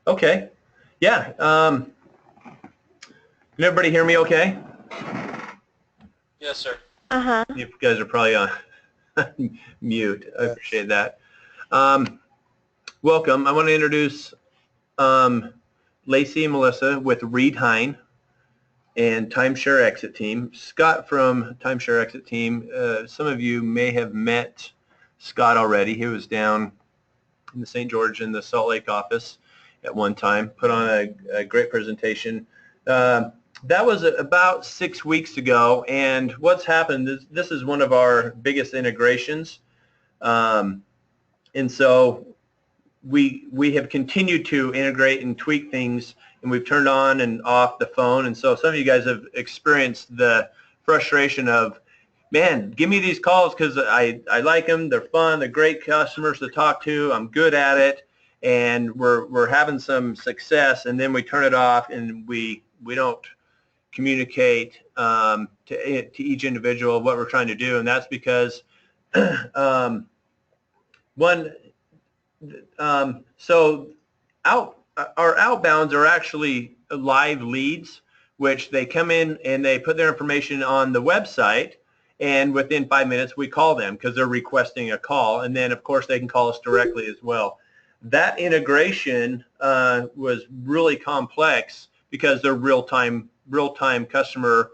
Okay. Yeah. Can everybody hear me okay? Yes, sir. Uh-huh. You guys are probably on mute. I appreciate that. Um, welcome. I want to introduce Lacey and Melissa with Reed Hine and Timeshare Exit Team. Scott from Timeshare Exit Team. Some of you may have met Scott already. He was down in the St. George in the Salt Lake office at one time, put on a great presentation. That was about 6 weeks ago, and what's happened is this is one of our biggest integrations, and so we have continued to integrate and tweak things, and we've turned on and off the phone, and so some of you guys have experienced the frustration of, man, give me these calls because I like them. They're fun. They're great customers to talk to. I'm good at it, and we're having some success. And then we turn it off, and we don't communicate to each individual what we're trying to do, and that's because one. So our outbounds are actually live leads, which they come in and they put their information on the website, and within 5 minutes we call them because they're requesting a call, and then of course they can call us directly as well. That integration was really complex because they're real-time customer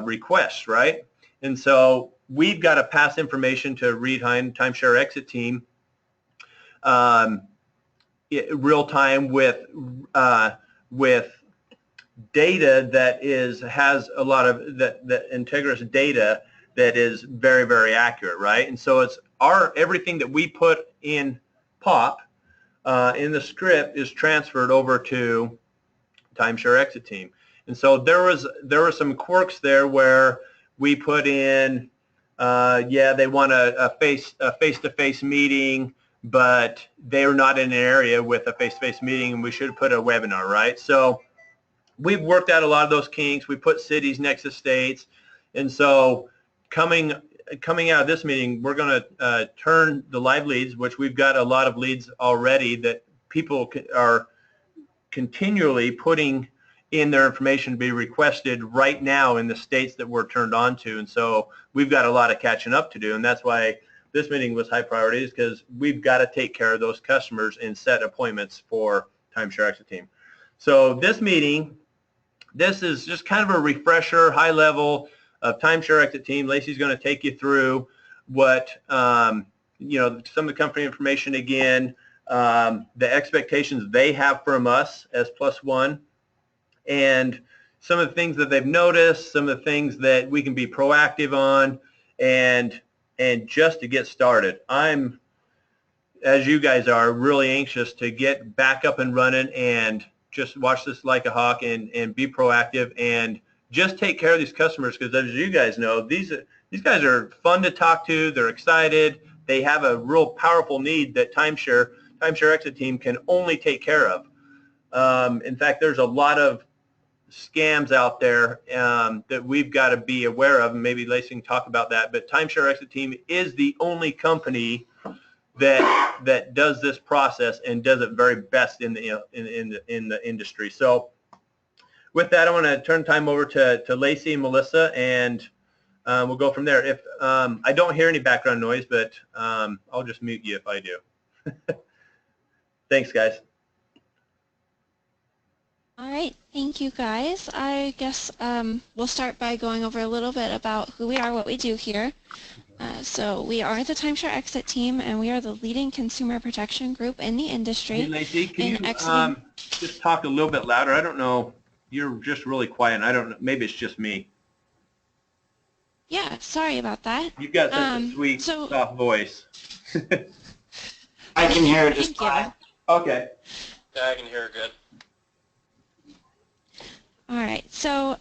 requests, right? And so we've got to pass information to Reed Hine Timeshare Exit Team real time with data that has a lot of that integrous data that is very, very accurate, right? And so it's everything that we put in POP in the script is transferred over to Timeshare Exit Team. And so there were some quirks there where we put in they want a face-to-face meeting, but they're not in an area with a face-to-face meeting, and we should put a webinar, right? So we've worked out a lot of those kinks. We put cities next to states, and so coming out of this meeting, we're going to turn the live leads, which we've got a lot of leads already that people are continually putting in their information to be requested right now in the states that we're turned on to, and so we've got a lot of catching up to do, and that's why this meeting was high priority, is because we've got to take care of those customers and set appointments for Timeshare Exit Team. So this meeting, this is just kind of a refresher, high level of Timeshare Exit Team. Lacey's going to take you through what, some of the company information again, the expectations they have from us as Plus One, and some of the things that they've noticed, some of the things that we can be proactive on, and just to get started. I'm, as you guys are, really anxious to get back up and running and just watch this like a hawk and be proactive and just take care of these customers, because as you guys know, these guys are fun to talk to. They're excited. They have a real powerful need that Timeshare Exit Team can only take care of. In fact, there's a lot of scams out there that we've got to be aware of, and maybe Lacey can talk about that. But Timeshare Exit Team is the only company that does this process and does it very best in the industry. So with that, I want to turn time over to Lacey and Melissa, and we'll go from there. If I don't hear any background noise, but I'll just mute you if I do. Thanks, guys. All right, thank you guys. I guess we'll start by going over a little bit about who we are, what we do here. So we are the Timeshare Exit Team, and we are the leading consumer protection group in the industry. Hey, Lacey, can you just talk a little bit louder? I don't know. You're just really quiet. I don't know. Maybe it's just me. Yeah, sorry about that. You've got such a sweet, soft voice. I can hear it just fine. Okay. Yeah, I can hear it good. All right, so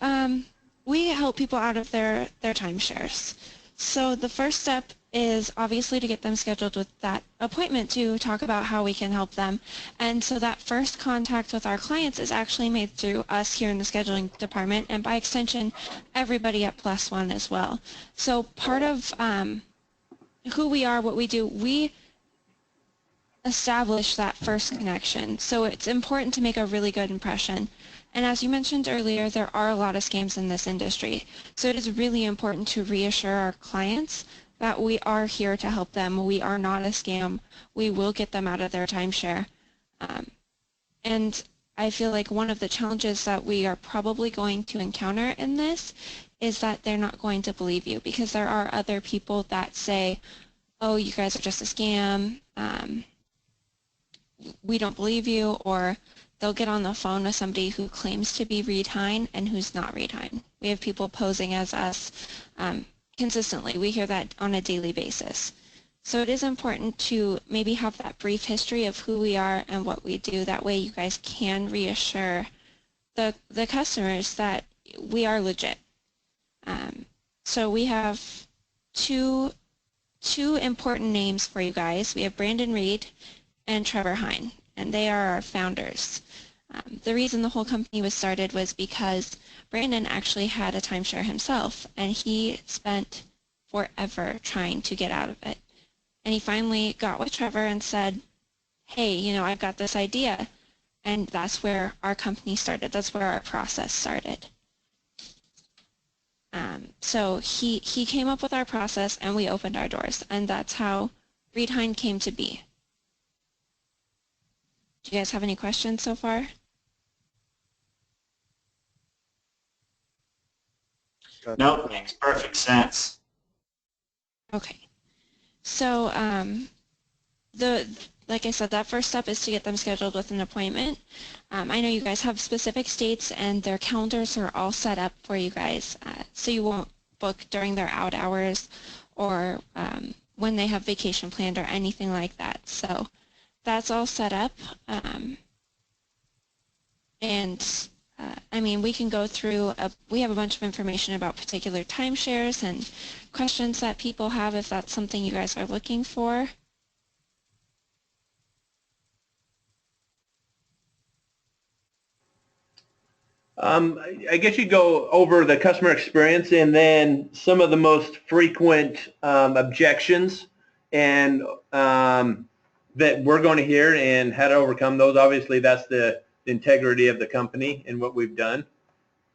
we help people out of their timeshares. So the first step is obviously to get them scheduled with that appointment to talk about how we can help them. And so that first contact with our clients is actually made through us here in the scheduling department, and by extension, everybody at Plus One as well. So part of who we are, what we do, we establish that first connection. So it's important to make a really good impression. And as you mentioned earlier, there are a lot of scams in this industry. So it is really important to reassure our clients that we are here to help them. We are not a scam. We will get them out of their timeshare. And I feel like one of the challenges that we are probably going to encounter in this is that they're not going to believe you, because there are other people that say, oh, you guys are just a scam, we don't believe you, or they'll get on the phone with somebody who claims to be Reed Hine and who's not Reed Hine. We have people posing as us consistently. We hear that on a daily basis. So it is important to maybe have that brief history of who we are and what we do. That way you guys can reassure the customers that we are legit. So we have two important names for you guys. We have Brandon Reed and Trevor Hine, and they are our founders. The reason the whole company was started was because Brandon actually had a timeshare himself, and he spent forever trying to get out of it. And he finally got with Trevor and said, hey, you know, I've got this idea. And that's where our company started. That's where our process started. So he came up with our process, and we opened our doors, and that's how Reed Hine came to be. Do you guys have any questions so far? Nope, makes perfect sense. Okay. So like I said, that first step is to get them scheduled with an appointment. I know you guys have specific states, and their calendars are all set up for you guys, so you won't book during their out hours or when they have vacation planned or anything like that. So that's all set up. I mean, we can go through, we have a bunch of information about particular timeshares and questions that people have if that's something you guys are looking for. I guess you go over the customer experience and then some of the most frequent objections and that we're going to hear and how to overcome those. Obviously, that's the integrity of the company and what we've done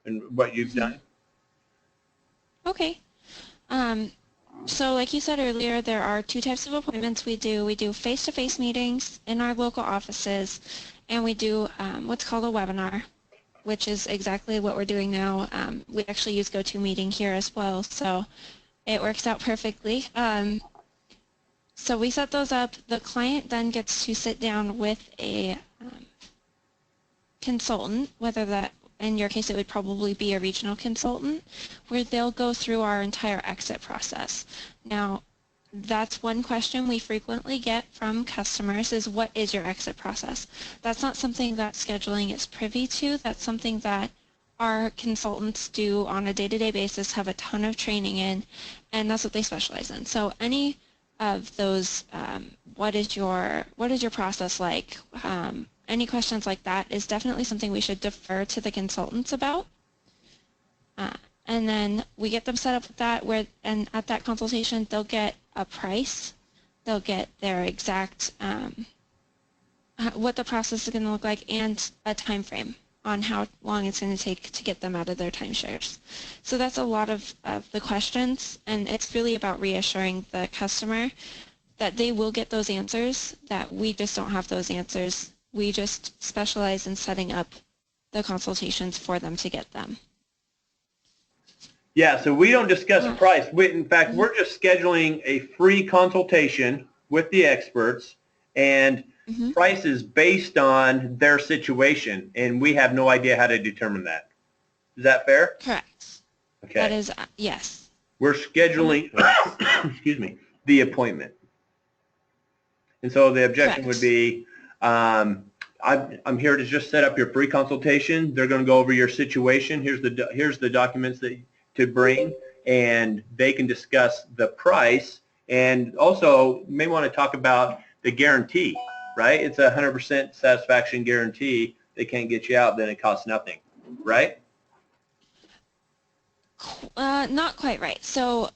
and what you've done. Okay. So like you said earlier, there are two types of appointments we do. We do face-to-face meetings in our local offices, and we do what's called a webinar, which is exactly what we're doing now. We actually use GoToMeeting here as well, so it works out perfectly. So we set those up. The client then gets to sit down with a consultant, whether that, in your case, it would probably be a regional consultant, where they'll go through our entire exit process. Now, that's one question we frequently get from customers is, what is your exit process? That's not something that scheduling is privy to. That's something that our consultants do on a day-to-day basis, have a ton of training in, and that's what they specialize in. So any of those, what is your process like? Any questions like that is definitely something we should defer to the consultants about. And then we get them set up with that, and at that consultation, they'll get a price, they'll get their exact, what the process is going to look like, and a time frame on how long it's going to take to get them out of their timeshares. So that's a lot of the questions, and it's really about reassuring the customer that they will get those answers, that we just don't have those answers. We just specialize in setting up the consultations for them to get them. Yeah, so we don't discuss price. In fact, we're just scheduling a free consultation with the experts, and price is based on their situation, and we have no idea how to determine that. Is that fair? Correct. Okay. That is, yes. We're scheduling, excuse me, the appointment. And so the objection would be, I'm here to just set up your free consultation. They're going to go over your situation. Here's the documents that to bring, and they can discuss the price, and also may want to talk about the guarantee, right? It's a 100% satisfaction guarantee. They can't get you out, then it costs nothing, right? Not quite right. So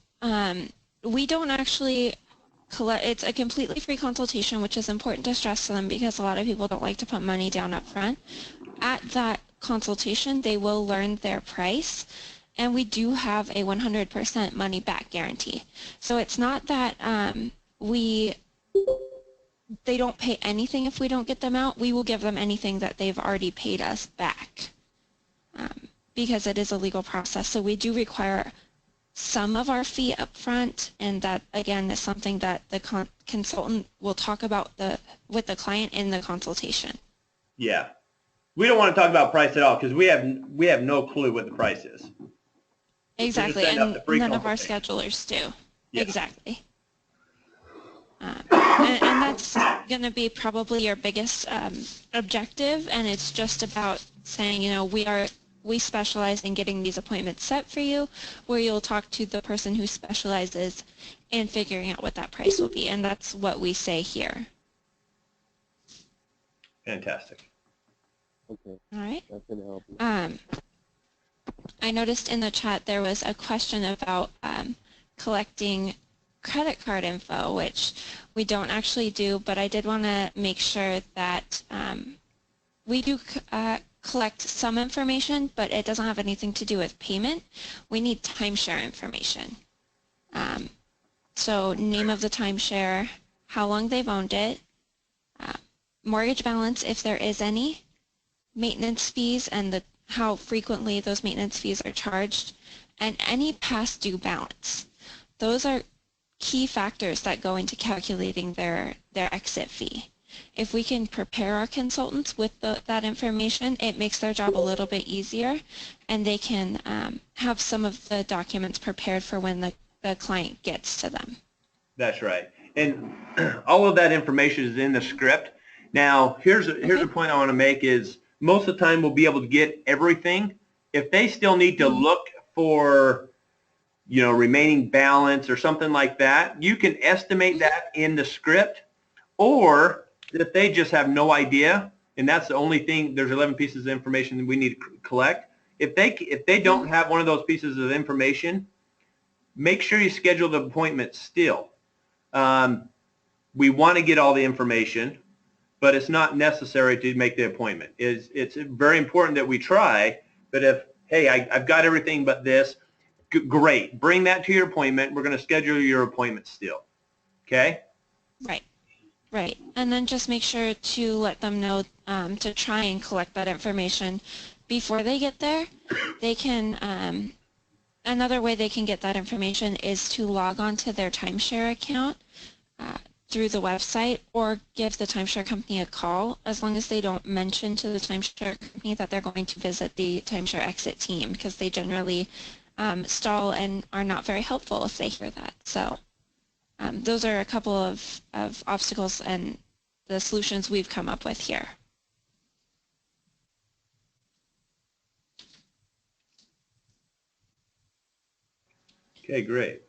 we don't actually it's a completely free consultation, which is important to stress to them because a lot of people don't like to put money down up front. At that consultation, they will learn their price, and we do have a 100% money back guarantee. So it's not that they don't pay anything if we don't get them out. We will give them anything that they've already paid us back because it is a legal process. So we do require some of our fee up front, and that again is something that the consultant will talk about with the client in the consultation. Yeah. We don't want to talk about price at all because we have no clue what the price is. Exactly, and none of our schedulers do. Yeah. Exactly. And that's going to be probably your biggest objective, and it's just about saying, you know, we specialize in getting these appointments set for you, where you'll talk to the person who specializes in figuring out what that price will be, and that's what we say here. Fantastic. Okay. All right. That's going to help you. I noticed in the chat there was a question about collecting credit card info, which we don't actually do, but I did want to make sure that we do collect some information, but it doesn't have anything to do with payment. We need timeshare information. So name of the timeshare, how long they've owned it, mortgage balance if there is any, maintenance fees and how frequently those maintenance fees are charged, and any past due balance. Those are key factors that go into calculating their exit fee. If we can prepare our consultants with that information, it makes their job a little bit easier, and they can have some of the documents prepared for when the client gets to them. That's right. And all of that information is in the script. Now, here's a point I want to make is most of the time we'll be able to get everything. If they still need to look for, you know, remaining balance or something like that, you can estimate that in the script. Or if they just have no idea, and that's the only thing, there's 11 pieces of information that we need to collect. If they don't have one of those pieces of information, make sure you schedule the appointment still. We want to get all the information, but it's not necessary to make the appointment. It's very important that we try, but if, hey, I've got everything but this, great. Bring that to your appointment. We're going to schedule your appointment still. Okay? Right. Right. And then just make sure to let them know to try and collect that information before they get there. They can, another way they can get that information is to log on to their timeshare account through the website, or give the timeshare company a call, as long as they don't mention to the timeshare company that they're going to visit the timeshare exit team, because they generally stall and are not very helpful if they hear that. So those are a couple of obstacles and the solutions we've come up with here. Okay, great.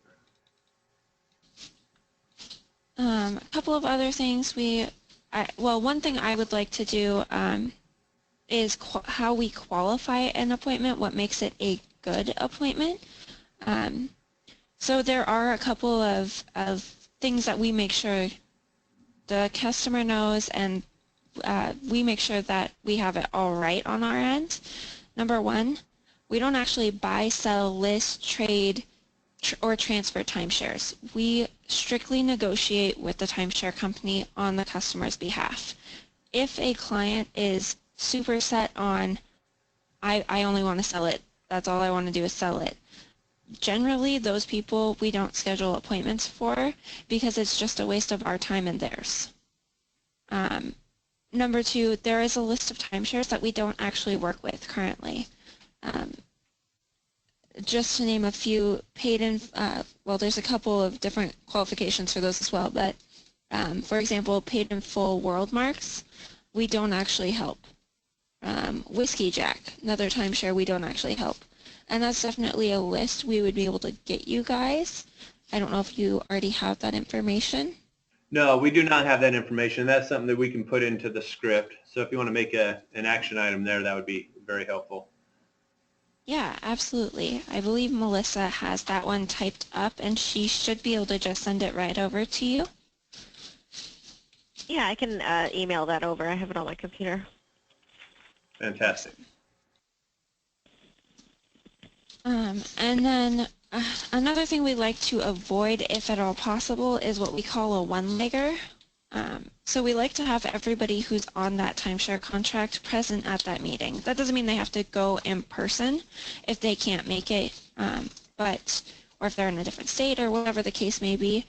A couple of other things well, one thing I would like to do is how we qualify an appointment, what makes it a good appointment. So there are a couple of things that we make sure the customer knows, and we make sure that we have it all right on our end. Number one, we don't actually buy, sell, list, trade, or transfer timeshares. We strictly negotiate with the timeshare company on the customer's behalf. If a client is super set on, I only want to sell it, that's all I want to do is sell it, generally those people we don't schedule appointments for, because it's just a waste of our time and theirs. Number two, there is a list of timeshares that we don't actually work with currently. Just to name a few, paid in, well, there's a couple of different qualifications for those as well, but for example, paid in full world marks, we don't actually help. Whiskey Jack, another timeshare we don't actually help. And that's definitely a list we would be able to get you guys. I don't know if you already have that information. No, we do not have that information. That's something that we can put into the script. So if you want to make an action item there, that would be very helpful. Yeah, absolutely. I believe Melissa has that one typed up, and she should be able to just send it right over to you. Yeah, I can email that over. I have it on my computer. Fantastic. And then another thing we like to avoid, if at all possible, is what we call a one-legger. So we like to have everybody who's on that timeshare contract present at that meeting. That doesn't mean they have to go in person if they can't make it, or if they're in a different state or whatever the case may be.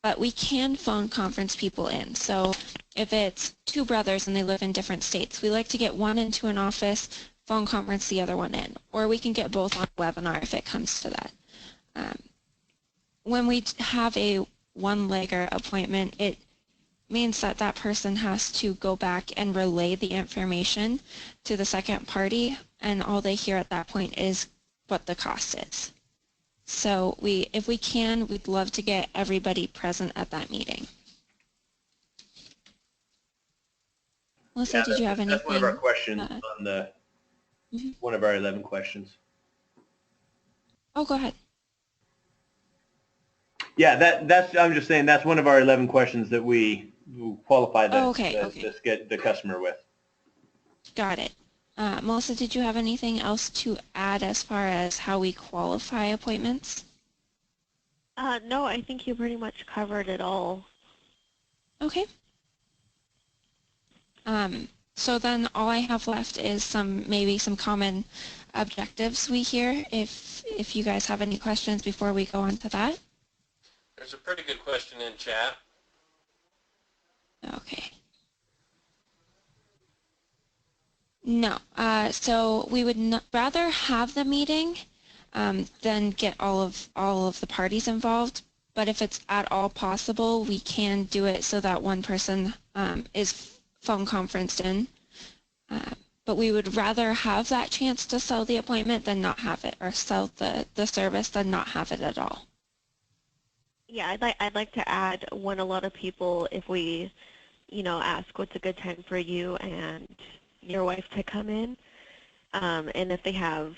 But we can phone conference people in. So if it's two brothers and they live in different states, we like to get one into an office, phone conference the other one in. Or we can get both on a webinar if it comes to that. When we have a one-legger appointment, it means that that person has to go back and relay the information to the second party, and all they hear at that point is what the cost is. So if we can, we'd love to get everybody present at that meeting. Melissa, did you have anything? That's one of our questions on the, one of our 11 questions. Oh, go ahead. Yeah, that's, I'm just saying that's one of our 11 questions that we qualify the customer with. Got it. Melissa, did you have anything else to add as far as how we qualify appointments? No, I think you pretty much covered it all. Okay. So then all I have left is maybe some common objectives we hear, if you guys have any questions before we go on to that. There's a pretty good question in chat. Okay. No. So we would rather have the meeting than get all of the parties involved. But if it's at all possible, we can do it so that one person is phone conferenced in. But we would rather have that chance to sell the appointment than not have it, or sell the service than not have it at all. Yeah, I'd like to add, when a lot of people, if we, ask what's a good time for you and your wife to come in, and if they have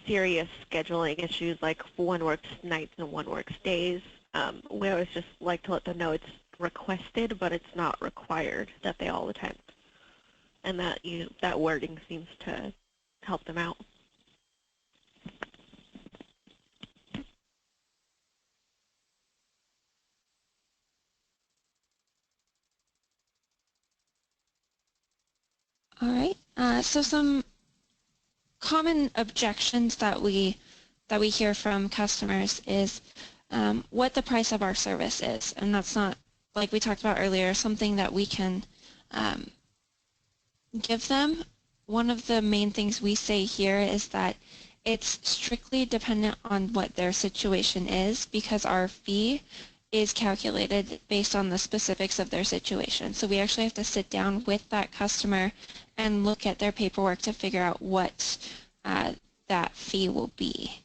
serious scheduling issues like one works nights and one works days, we always just like to let them know it's requested, but it's not required that they all attend, and that wording seems to help them out. All right. So some common objections that we hear from customers is what the price of our service is, and that's not, like we talked about earlier, something that we can give them. One of the main things we say here is that it's strictly dependent on what their situation is, because our fee is calculated based on the specifics of their situation. So we actually have to sit down with that customer and look at their paperwork to figure out what that fee will be.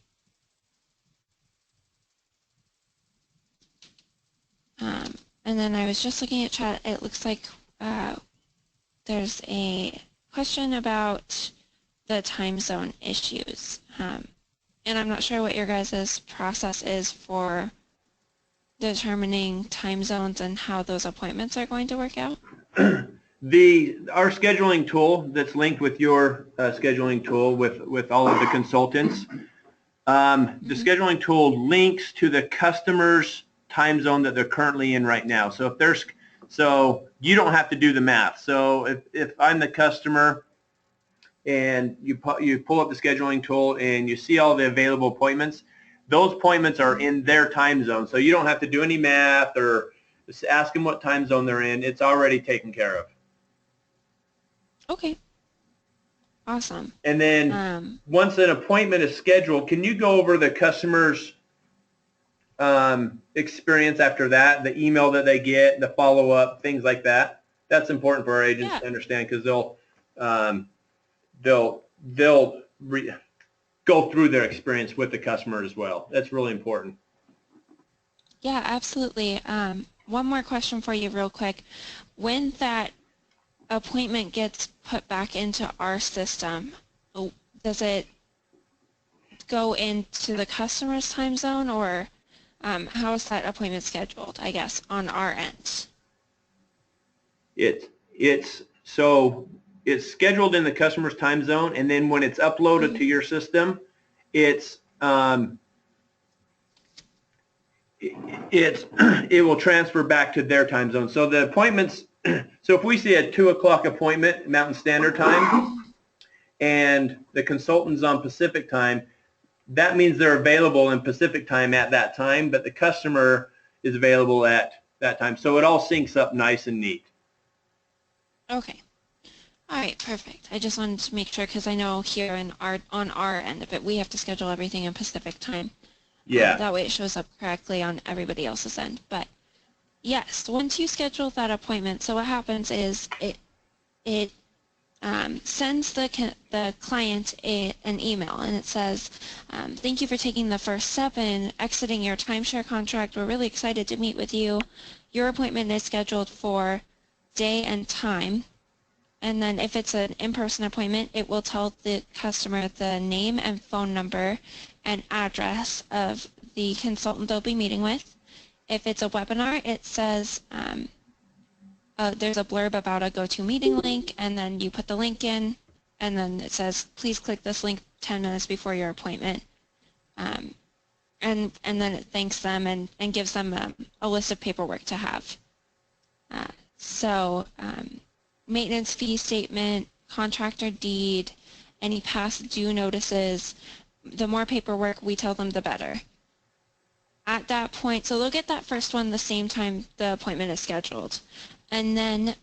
And then I was just looking at chat. It looks like there's a question about the time zone issues. And I'm not sure what your guys' process is for determining time zones and how those appointments are going to work out. Our scheduling tool that's linked with your scheduling tool with all of the consultants, the scheduling tool links to the customer's time zone that they're currently in right now. So you don't have to do the math. So if I'm the customer and you pull up the scheduling tool and you see all the available appointments, those appointments are in their time zone. So you don't have to do any math or just ask them what time zone they're in. It's already taken care of. Okay. Awesome. And then once an appointment is scheduled, can you go over the customer's experience after that, the email that they get, the follow-up, things like that? That's important for our agents to understand, because they'll go through their experience with the customer as well. That's really important. Yeah, absolutely. One more question for you real quick. When that appointment gets put back into our system, does it go into the customer's time zone, or how is that appointment scheduled, I guess, on our end? It's scheduled in the customer's time zone, and then when it's uploaded to your system, it will transfer back to their time zone. So the appointments, so if we see a 2 o'clock appointment Mountain Standard Time and the consultant's on Pacific Time, that means they're available in Pacific Time at that time, but the customer is available at that time. So it all syncs up nice and neat. Okay. All right, perfect. I just wanted to make sure, because I know here on our end of it, we have to schedule everything in Pacific Time. Yeah. That way it shows up correctly on everybody else's end. But yes, once you schedule that appointment, so what happens is it sends the client an email, and it says, thank you for taking the first step in exiting your timeshare contract. We're really excited to meet with you. Your appointment is scheduled for day and time. And then if it's an in-person appointment, it will tell the customer the name and phone number and address of the consultant they'll be meeting with. If it's a webinar, it says there's a blurb about a GoToMeeting link, and then you put the link in, and then it says, please click this link 10 minutes before your appointment. And then it thanks them and gives them a list of paperwork to have. Maintenance fee statement, contractor deed, any past due notices, the more paperwork we tell them, the better. At that point, so they'll get that first one the same time the appointment is scheduled. And then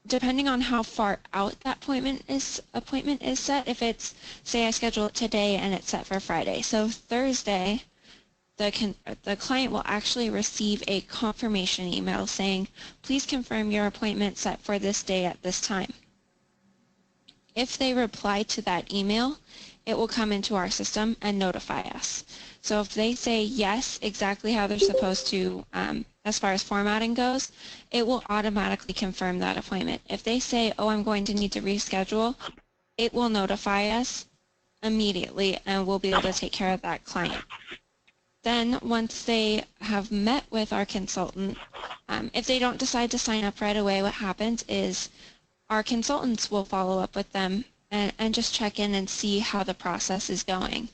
depending on how far out that appointment is set, if it's, say I schedule it today and it's set for Friday, so Thursday, the client will actually receive a confirmation email saying, please confirm your appointment set for this day at this time. If they reply to that email, it will come into our system and notify us. So if they say yes, exactly how they're supposed to, as far as formatting goes, it will automatically confirm that appointment. If they say, oh, I'm going to need to reschedule, it will notify us immediately, and we'll be able to take care of that client. Then once they have met with our consultant, if they don't decide to sign up right away, what happens is our consultants will follow up with them and just check in and see how the process is going.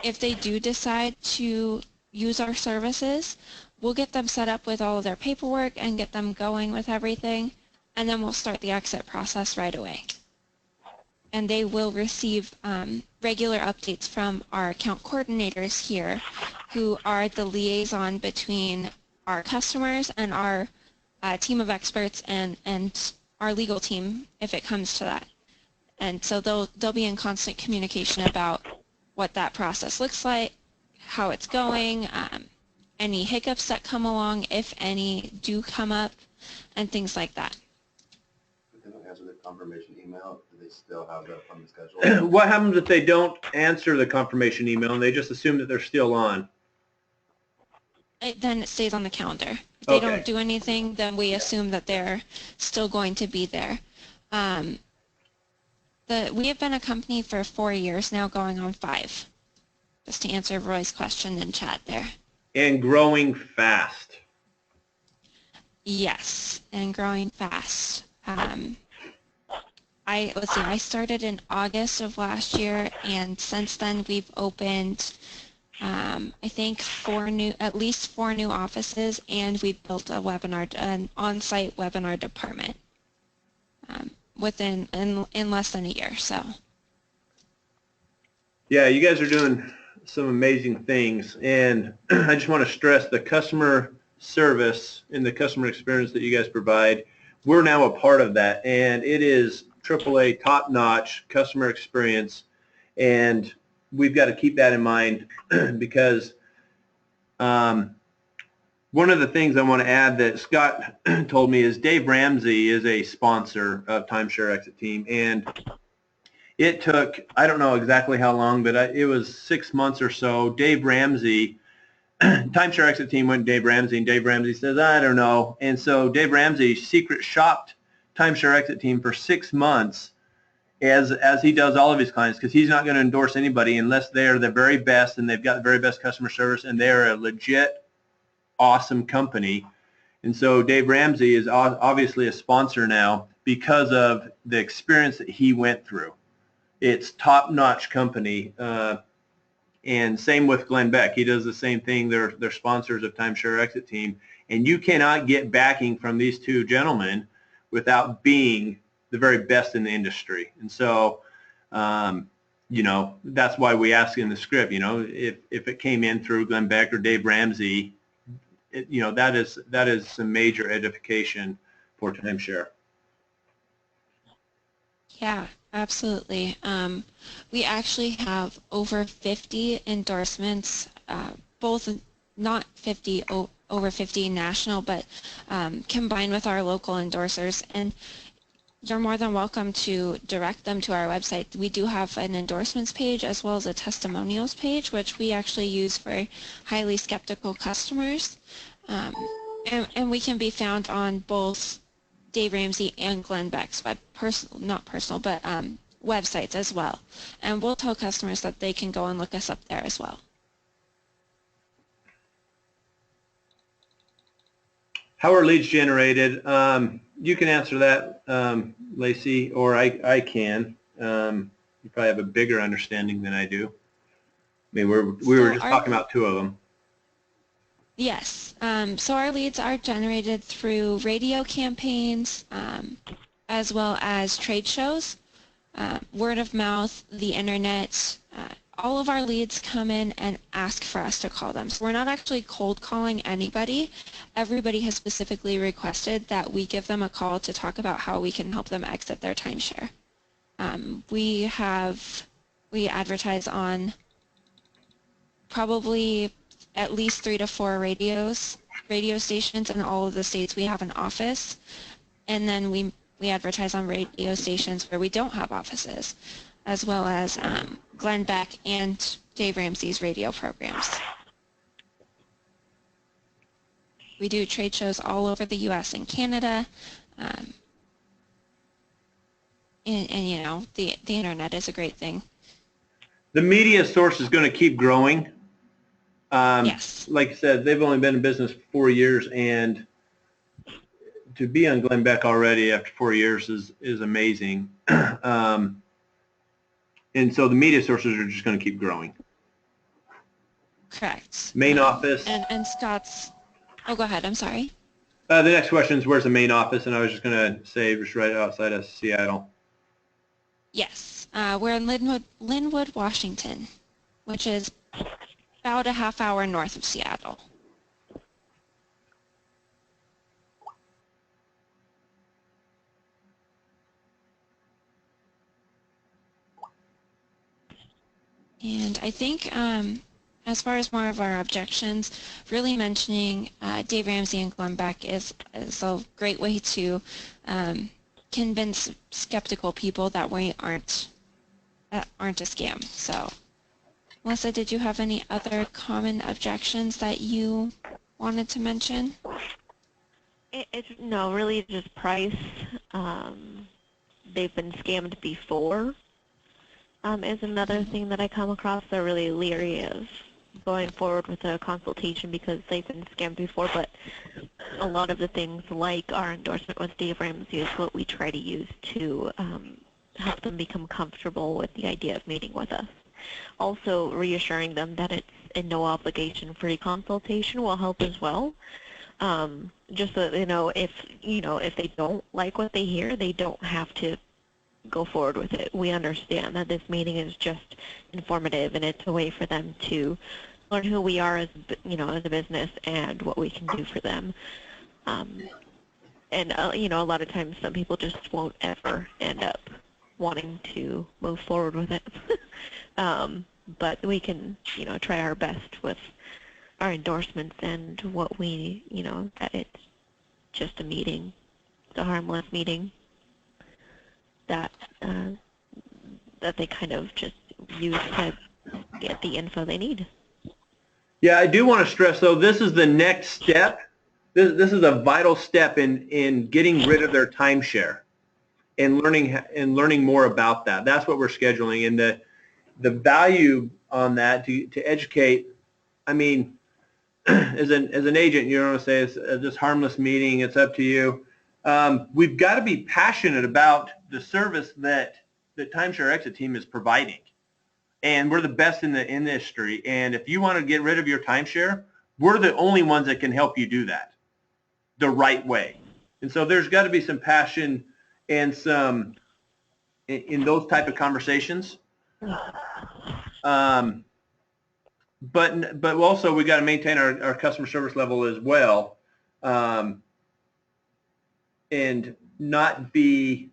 If they do decide to use our services, we'll get them set up with all of their paperwork and get them going with everything, and then we'll start the exit process right away. And they will receive regular updates from our account coordinators here, who are the liaison between our customers and our team of experts and our legal team, if it comes to that. And so they'll be in constant communication about what that process looks like, how it's going, any hiccups that come along, if any do come up, and things like that. If they don't answer the confirmation email, do they still have that from the schedule? What happens if they don't answer the confirmation email and they just assume that they're still on? Then it stays on the calendar. If they Okay. don't do anything, then we assume that they're still going to be there. We have been a company for 4 years now, going on 5. Just to answer Roy's question in chat there. And growing fast. Yes, and growing fast. I started in August of last year, and since then we've opened I think at least 4 new offices, and we built an on-site webinar department in less than a year. So Yeah, you guys are doing some amazing things, and I just want to stress the customer service and the customer experience that you guys provide. We're now a part of that, and it is AAA top-notch customer experience, and we've got to keep that in mind because one of the things I want to add that Scott told me is Dave Ramsey is a sponsor of Timeshare Exit Team, and it took, I don't know exactly how long, but it was 6 months or so. Dave Ramsey, Timeshare Exit Team went to Dave Ramsey, and Dave Ramsey says, I don't know. And so Dave Ramsey secret shopped Timeshare Exit Team for 6 months as he does all of his clients, because he's not going to endorse anybody unless they're the very best and they've got the very best customer service and they're a legit, awesome company. And so Dave Ramsey is obviously a sponsor now because of the experience that he went through. It's top-notch company. And same with Glenn Beck. He does the same thing. They're sponsors of Timeshare Exit Team. And you cannot get backing from these two gentlemen without being the very best in the industry. And so, you know, that's why we ask in the script, you know, if it came in through Glenn Beck or Dave Ramsey, you know, that is some major edification for timeshare. Yeah, absolutely. We actually have over 50 endorsements, both not 50 over 50 national, but combined with our local endorsers. And you're more than welcome to direct them to our website. We do have an endorsements page as well as a testimonials page, which we actually use for highly skeptical customers. And we can be found on both Dave Ramsey and Glenn Beck's websites as well. And we'll tell customers that they can go and look us up there as well. How are leads generated? You can answer that, Lacey, or I can. You probably have a bigger understanding than I do. I mean, we were just talking about two of them. Yes. So our leads are generated through radio campaigns, as well as trade shows, word of mouth, the internet. All of our leads come in and ask for us to call them. So we're not actually cold calling anybody. Everybody has specifically requested that we give them a call to talk about how we can help them exit their timeshare. We advertise on probably at least 3 to 4 radio stations in all of the states we have an office, and then we advertise on radio stations where we don't have offices, as well as Glenn Beck and Dave Ramsey's radio programs. We do trade shows all over the U.S. and Canada, and you know, the internet is a great thing. The media source is going to keep growing. Yes. Like I said, they've only been in business 4 years, and to be on Glenn Beck already after 4 years is amazing. And so the media sources are just going to keep growing. Correct. Main office. And Scott's, oh, go ahead, I'm sorry. The next question is, where's the main office? And I was just going to say just right outside of Seattle. Yes, we're in Linwood, Washington, which is about a half-hour north of Seattle. And I think as far as more of our objections, really mentioning Dave Ramsey and Glenn Beck is a great way to convince skeptical people that we aren't a scam. So, Melissa, did you have any other common objections that you wanted to mention? No, really just price. They've been scammed before. Is another thing that I come across. They're really leery of going forward with a consultation because they've been scammed before, but a lot of the things like our endorsement with Dave Ramsey is what we try to use to help them become comfortable with the idea of meeting with us. Also reassuring them that it's a no obligation free consultation will help as well. Just so if they don't like what they hear, they don't have to go forward with it. We understand that this meeting is just informative, and it's a way for them to learn who we are as a business and what we can do for them. A lot of times some people just won't ever end up wanting to move forward with it. But we can, try our best with our endorsements and what we, that it's just a meeting, it's a harmless meeting that they kind of just use to get the info they need. Yeah, I do want to stress, though, this is the next step. This is a vital step in getting rid of their timeshare. and learning more about that. That's what we're scheduling, and the value on that to educate. I mean, as an agent, you don't want to say it's just harmless meeting. It's up to you. We've got to be passionate about the service that the Timeshare Exit team is providing, and we're the best in the industry. And if you want to get rid of your timeshare, we're the only ones that can help you do that the right way. And so there's got to be some passion and some in those type of conversations. But also we got to maintain our customer service level as well, and not be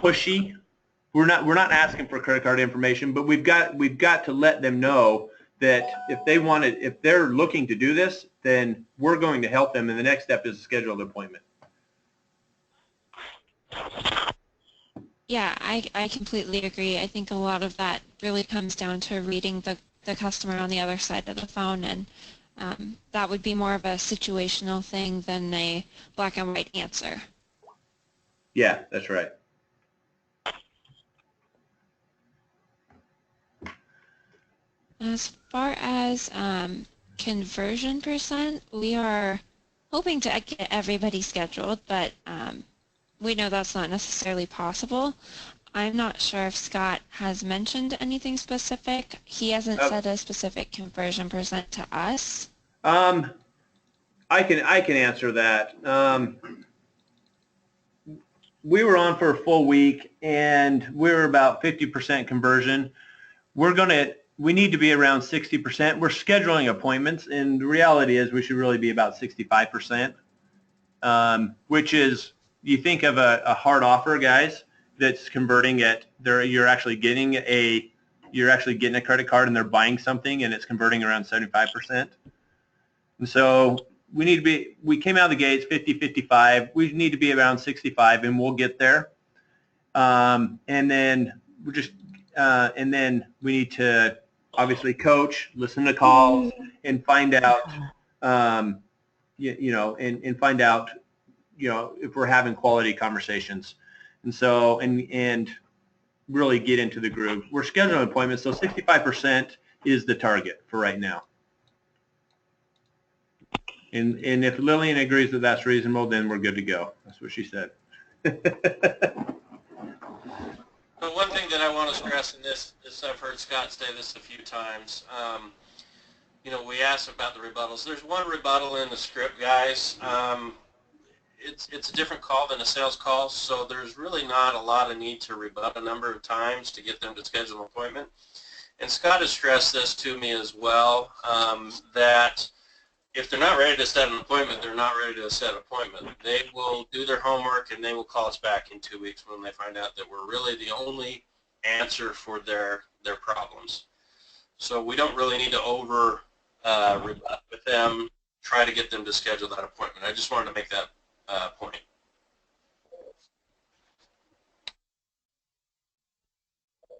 pushy. We're not asking for credit card information, but we've got to let them know that if they're looking to do this, then we're going to help them, and the next step is to schedule an appointment. Yeah, I completely agree. I think a lot of that really comes down to reading the customer on the other side of the phone, and that would be more of a situational thing than a black and white answer. Yeah, that's right. As far as conversion percent, we are hoping to get everybody scheduled, but we know that's not necessarily possible. I'm not sure if Scott has mentioned anything specific. He hasn't said a specific conversion percent to us. I can answer that. We were on for a full week, and we were about 50% conversion. We need to be around 60%. We're scheduling appointments, and the reality is we should really be about 65%, which is, you think of a hard offer, guys, that's converting you're actually getting a credit card and they're buying something and it's converting around 75%. And so we came out of the gates 50, 55. We need to be around 65, and we'll get there. And then we need to obviously coach, listen to calls, and find out, and find out, if we're having quality conversations, and really get into the groove. We're scheduling appointments, so 65% is the target for right now. And if Lillian agrees that that's reasonable, then we're good to go. That's what she said. But one thing that I want to stress in this is, I've heard Scott say this a few times. We asked about the rebuttals. There's one rebuttal in the script, guys. It's a different call than a sales call, so there's really not a lot of need to rebut a number of times to get them to schedule an appointment. And Scott has stressed this to me as well, that if they're not ready to set an appointment, they're not ready to set an appointment. They will do their homework, and they will call us back in 2 weeks when they find out that we're really the only answer for their problems. So we don't really need to over rebut with them, try to get them to schedule that appointment. I just wanted to make that point.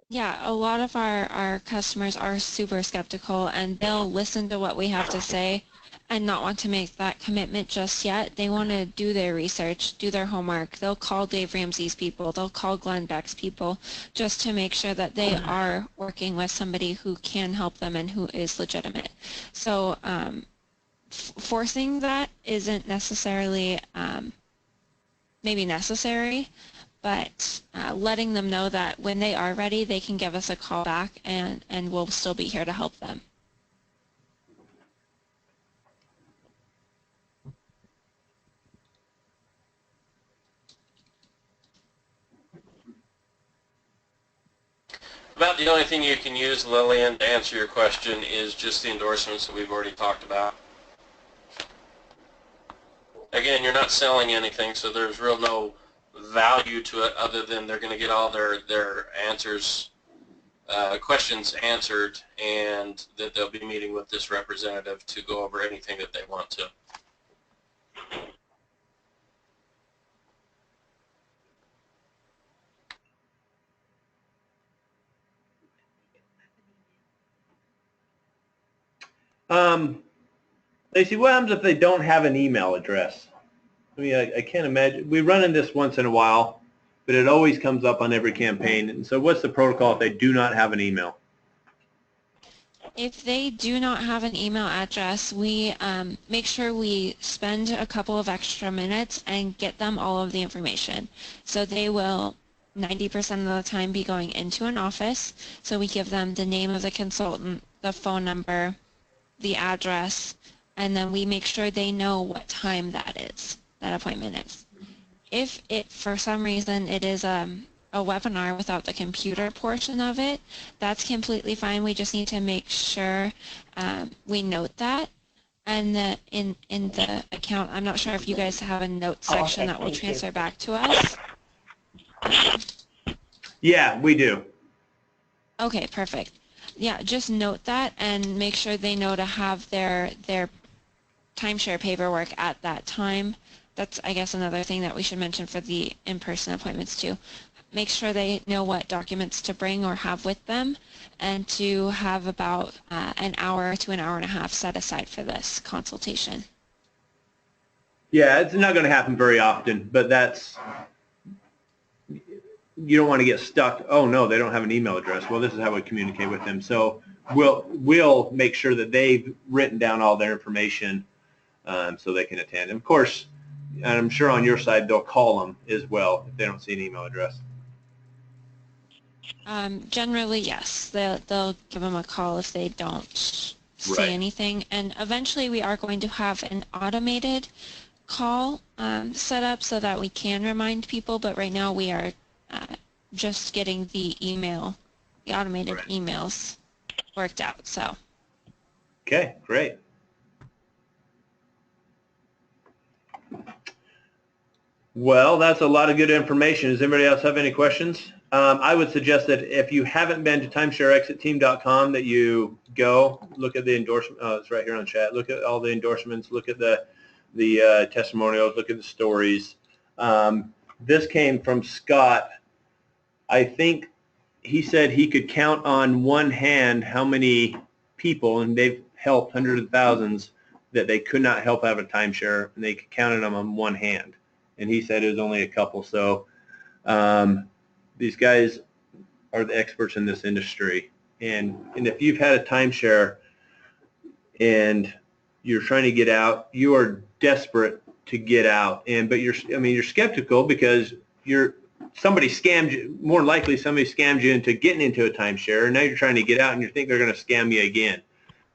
Yeah, a lot of our customers are super skeptical, and they'll listen to what we have to say and not want to make that commitment just yet. They want to do their research, do their homework. They'll call Dave Ramsey's people. They'll call Glenn Beck's people just to make sure that they are working with somebody who can help them and who is legitimate. So forcing that isn't necessarily maybe necessary, but letting them know that when they are ready, they can give us a call back, and we'll still be here to help them. About the only thing you can use, Lillian, to answer your question is just the endorsements that we've already talked about. Again, you're not selling anything, so there's real no value to it other than they're going to get all their answers, questions answered, and that they'll be meeting with this representative to go over anything that they want to. Lacey, what happens if they don't have an email address? I mean, I can't imagine. We run into this once in a while, but it always comes up on every campaign. And so what's the protocol if they do not have an email? If they do not have an email address, we make sure we spend a couple of extra minutes and get them all of the information. So they will 90% of the time be going into an office. So we give them the name of the consultant, the phone number, the address, and then we make sure they know what time that appointment is. If it, for some reason, it is a webinar without the computer portion of it, that's completely fine. We just need to make sure we note that. And that in the account, I'm not sure if you guys have a note section that will transfer back to us. Yeah, we do. Okay, perfect. Yeah, just note that and make sure they know to have their timeshare paperwork at that time. That's, I guess, another thing that we should mention for the in-person appointments too. Make sure they know what documents to bring or have with them, and to have about an hour to an hour and a half set aside for this consultation. Yeah, it's not going to happen very often, but that's, you don't want to get stuck. Oh no, they don't have an email address. Well, this is how we communicate with them. So we'll make sure that they've written down all their information so they can attend. And of course, and I'm sure on your side they'll call them as well if they don't see an email address. Generally, yes. They'll give them a call if they don't see anything. And eventually we are going to have an automated call set up so that we can remind people, but right now we are just getting the automated emails worked out. So. Okay, great. Well, that's a lot of good information. Does anybody else have any questions? I would suggest that if you haven't been to timeshareexitteam.com, that you go look at the endorsement. Oh, it's right here on chat. Look at all the endorsements. Look at the testimonials. Look at the stories. This came from Scott. I think he said he could count on one hand how many people, and they've helped hundreds of thousands, that they could not help out of a timeshare, and they could count them on one hand. And he said it was only a couple. So these guys are the experts in this industry. And if you've had a timeshare and you're trying to get out, you are desperate to get out. But you're skeptical because somebody scammed you. More than likely, somebody scammed you into getting into a timeshare, and now you're trying to get out, and you think they're going to scam you again.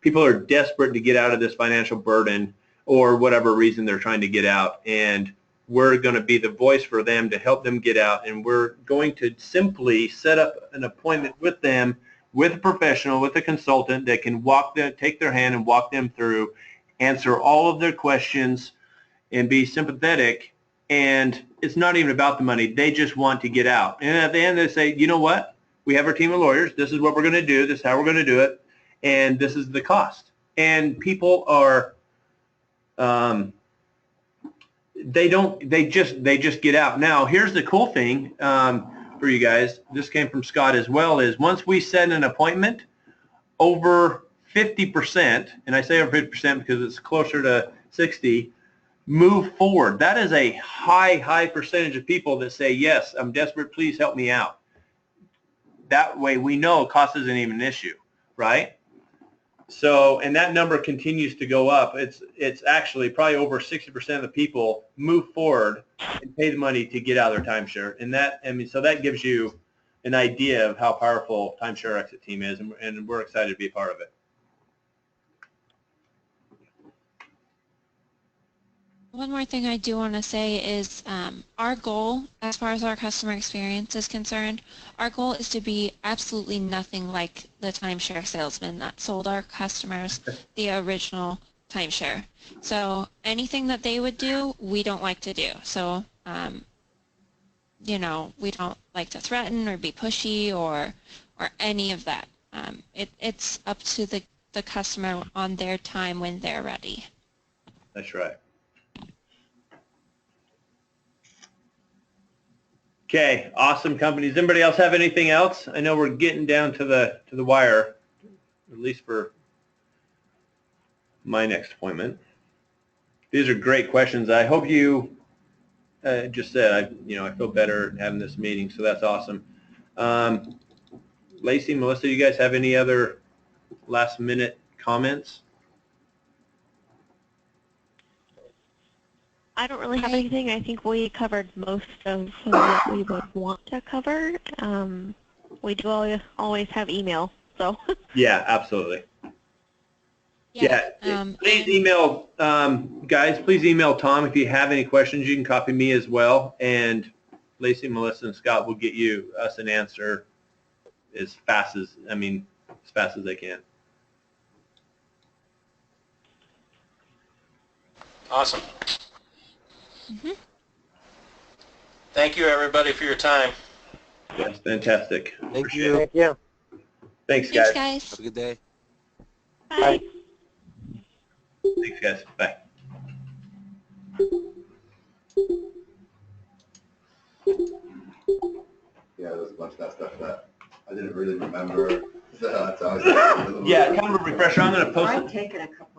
People are desperate to get out of this financial burden, or whatever reason they're trying to get out, and we're going to be the voice for them to help them get out, and we're going to simply set up an appointment with them, with a professional, with a consultant that can take their hand and walk them through, answer all of their questions, and be sympathetic. And it's not even about the money. They just want to get out. And at the end, they say, you know what? We have our team of lawyers. This is what we're going to do. This is how we're going to do it. And this is the cost. And people are, they just get out. Now, here's the cool thing for you guys. This came from Scott as well, is once we set an appointment, over 50%, and I say over 50% because it's closer to 60, move forward. That is a high percentage of people that say, yes, I'm desperate, please help me out. That way we know cost isn't even an issue, right? So, and that number continues to go up. It's actually probably over 60% of the people move forward and pay the money to get out of their timeshare. And so that gives you an idea of how powerful Timeshare Exit Team is, and we're excited to be a part of it. One more thing I do want to say is our goal, as far as our customer experience is concerned, our goal is to be absolutely nothing like the timeshare salesman that sold our customers the original timeshare. So anything that they would do, we don't like to do. So, we don't like to threaten or be pushy or any of that. It's up to the customer on their time when they're ready. That's right. Okay, awesome companies. Anybody else have anything else? I know we're getting down to the wire, at least for my next appointment. These are great questions. I hope you just said, I feel better having this meeting, so that's awesome. Lacey, Melissa, you guys have any other last minute comments? I don't really have anything. I think we covered most of what we would want to cover. We do always have email, so. Yeah, absolutely. Yeah, please email, guys, please email Tom if you have any questions. You can copy me as well, and Lacey, Melissa, and Scott will get us an answer as fast as they can. Awesome. Thank you, everybody, for your time. Yes, fantastic. Thank you. Thank you. Thanks, guys. Thanks, guys. Have a good day. Bye. Thanks, guys. Bye. Yeah, there's a bunch of that stuff that I didn't really remember. So that's always Yeah, kind of a refresher. I'm going to post it. I've taken a couple